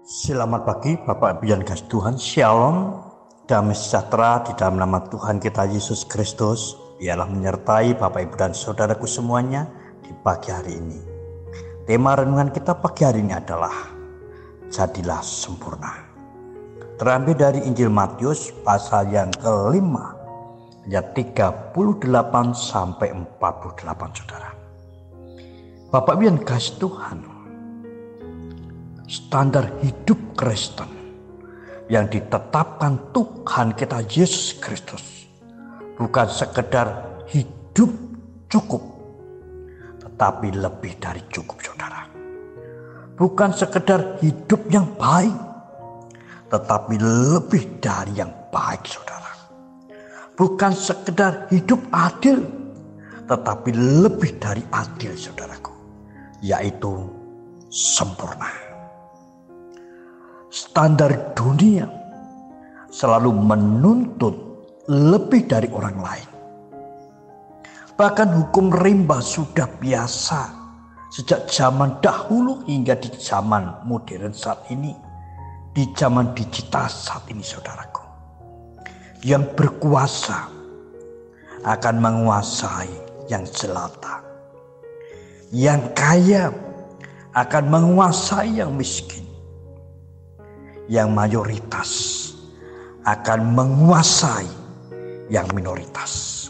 Selamat pagi Bapak Ibu yang kasih Tuhan, Shalom, damai sejahtera di dalam nama Tuhan kita Yesus Kristus. Biarlah menyertai Bapak Ibu dan Saudaraku semuanya di pagi hari ini. Tema renungan kita pagi hari ini adalah Jadilah Sempurna. Terambil dari Injil Matius pasal yang kelima, ayat 38 sampai 48 Saudara. Bapak Ibu yang kasih Tuhan, standar hidup Kristen yang ditetapkan Tuhan kita Yesus Kristus bukan sekedar hidup cukup, tetapi lebih dari cukup Saudara. Bukan sekedar hidup yang baik, tetapi lebih dari yang baik Saudara. Bukan sekedar hidup adil, tetapi lebih dari adil Saudaraku, yaitu sempurna. Standar dunia selalu menuntut lebih dari orang lain. Bahkan hukum rimba sudah biasa sejak zaman dahulu hingga di zaman modern saat ini, di zaman digital saat ini Saudaraku. Yang berkuasa akan menguasai yang jelata. Yang kaya akan menguasai yang miskin. Yang mayoritas akan menguasai yang minoritas.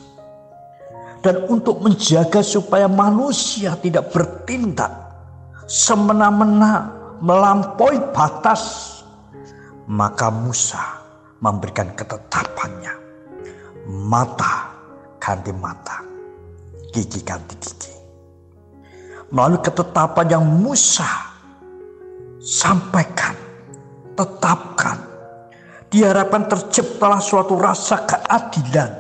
Dan untuk menjaga supaya manusia tidak bertindak semena-mena melampaui batas, maka Musa memberikan ketetapannya, mata ganti mata, gigi ganti gigi. Melalui ketetapan yang Musa sampaikan, tetapkan, diharapkan terciptalah suatu rasa keadilan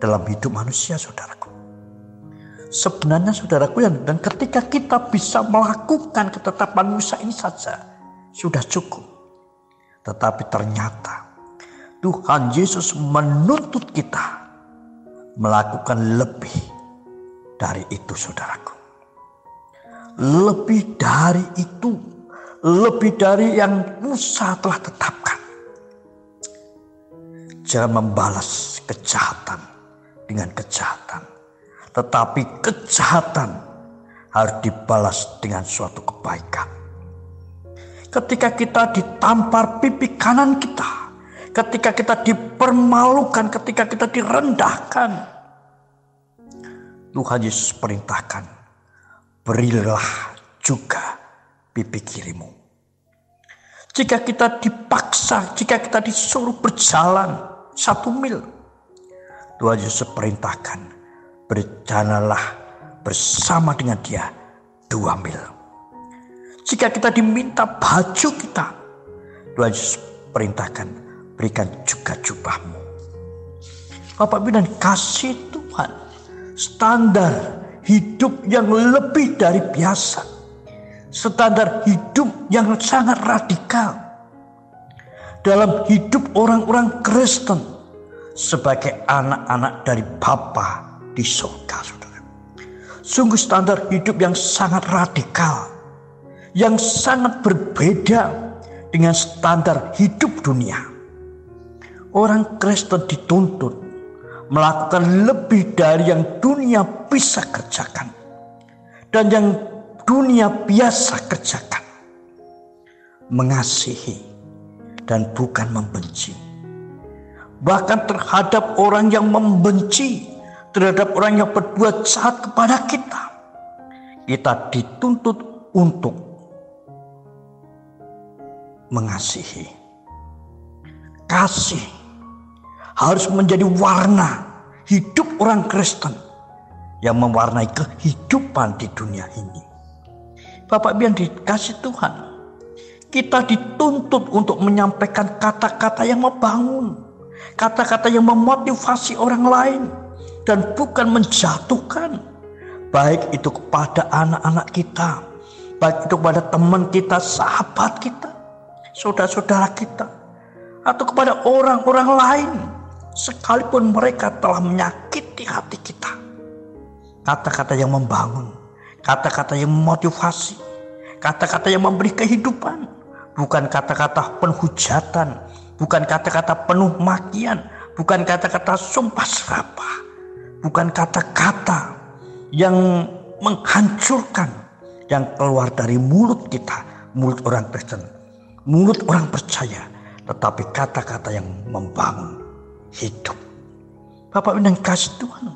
dalam hidup manusia Saudaraku. Sebenarnya Saudaraku, dan ketika kita bisa melakukan ketetapan Musa ini saja sudah cukup. Tetapi ternyata Tuhan Yesus menuntut kita melakukan lebih dari itu Saudaraku. Lebih dari itu. Lebih dari yang Musa telah tetapkan. Jangan membalas kejahatan dengan kejahatan, tetapi kejahatan harus dibalas dengan suatu kebaikan. Ketika kita ditampar pipi kanan kita, ketika kita dipermalukan, ketika kita direndahkan, Tuhan Yesus perintahkan, berilah juga pipi kirimu. Jika kita dipaksa, jika kita disuruh berjalan 1 mil, Tuhan Yesus perintahkan, berjalanlah bersama dengan dia 2 mil. Jika kita diminta baju kita, Tuhan Yesus perintahkan, berikan juga jubahmu. Bapak Ibu dan kasih Tuhan, standar hidup yang lebih dari biasa, standar hidup yang sangat radikal dalam hidup orang-orang Kristen sebagai anak-anak dari Bapa di surga Saudara. Sungguh standar hidup yang sangat radikal, yang sangat berbeda dengan standar hidup dunia. Orang Kristen dituntut melakukan lebih dari yang dunia bisa kerjakan dan yang dunia biasa kerjakan. Mengasihi dan bukan membenci. Bahkan terhadap orang yang membenci, terhadap orang yang berbuat jahat kepada kita, kita dituntut untuk mengasihi. Kasih harus menjadi warna hidup orang Kristen yang mewarnai kehidupan di dunia ini. Bapak Ibu yang dikasih Tuhan, kita dituntut untuk menyampaikan kata-kata yang membangun, kata-kata yang memotivasi orang lain, dan bukan menjatuhkan, baik itu kepada anak-anak kita, baik itu kepada teman kita, sahabat kita, saudara-saudara kita, atau kepada orang-orang lain, sekalipun mereka telah menyakiti hati kita. kata-kata yang membangun, kata-kata yang memotivasi, kata-kata yang memberi kehidupan, bukan kata-kata penghujatan, bukan kata-kata penuh makian, bukan kata-kata sumpah serapah, bukan kata-kata yang menghancurkan yang keluar dari mulut kita, mulut orang Kristen, mulut orang percaya, tetapi kata-kata yang membangun hidup. Bapak Ibu yang kasih Tuhan,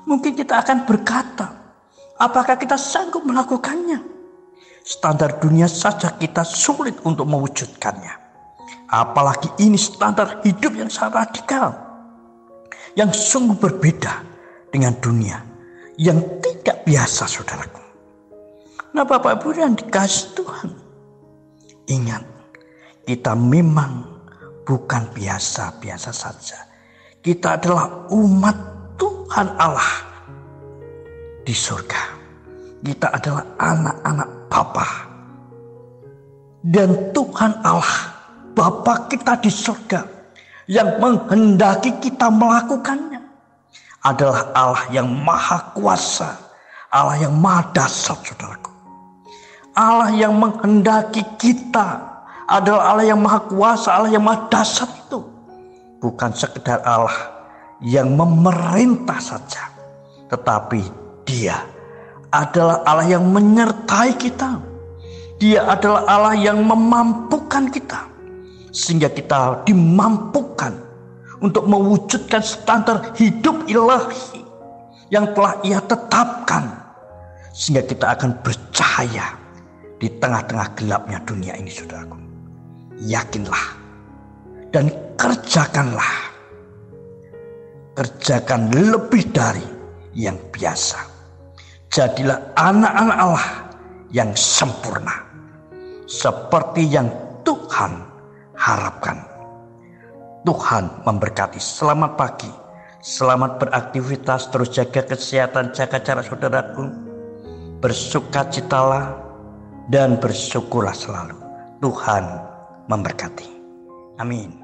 mungkin kita akan berkata, apakah kita sanggup melakukannya? Standar dunia saja kita sulit untuk mewujudkannya. Apalagi ini standar hidup yang sangat radikal, yang sungguh berbeda dengan dunia, yang tidak biasa, saudaraku. Nah, Bapak Ibu yang dikasih Tuhan, ingat, kita memang bukan biasa-biasa saja. Kita adalah umat Tuhan Allah di surga. Kita adalah anak-anak Bapa. Dan Tuhan Allah, Bapa kita di surga, yang menghendaki kita melakukannya, adalah Allah yang maha kuasa, Allah yang maha dahsyat, saudaraku. Allah yang menghendaki kita adalah Allah yang maha kuasa, Allah yang maha dahsyat itu. Bukan sekedar Allah yang memerintah saja, tetapi Dia adalah Allah yang menyertai kita. Dia adalah Allah yang memampukan kita, sehingga kita dimampukan untuk mewujudkan standar hidup ilahi yang telah Ia tetapkan, sehingga kita akan bercahaya di tengah-tengah gelapnya dunia ini, saudaraku. Yakinlah dan kerjakanlah. Kerjakan lebih dari yang biasa. Jadilah anak-anak Allah yang sempurna, seperti yang Tuhan harapkan. Tuhan memberkati. Selamat pagi, selamat beraktivitas, terus jaga kesehatan, jaga jarak, saudaraku. Bersukacitalah dan bersyukurlah selalu. Tuhan memberkati. Amin.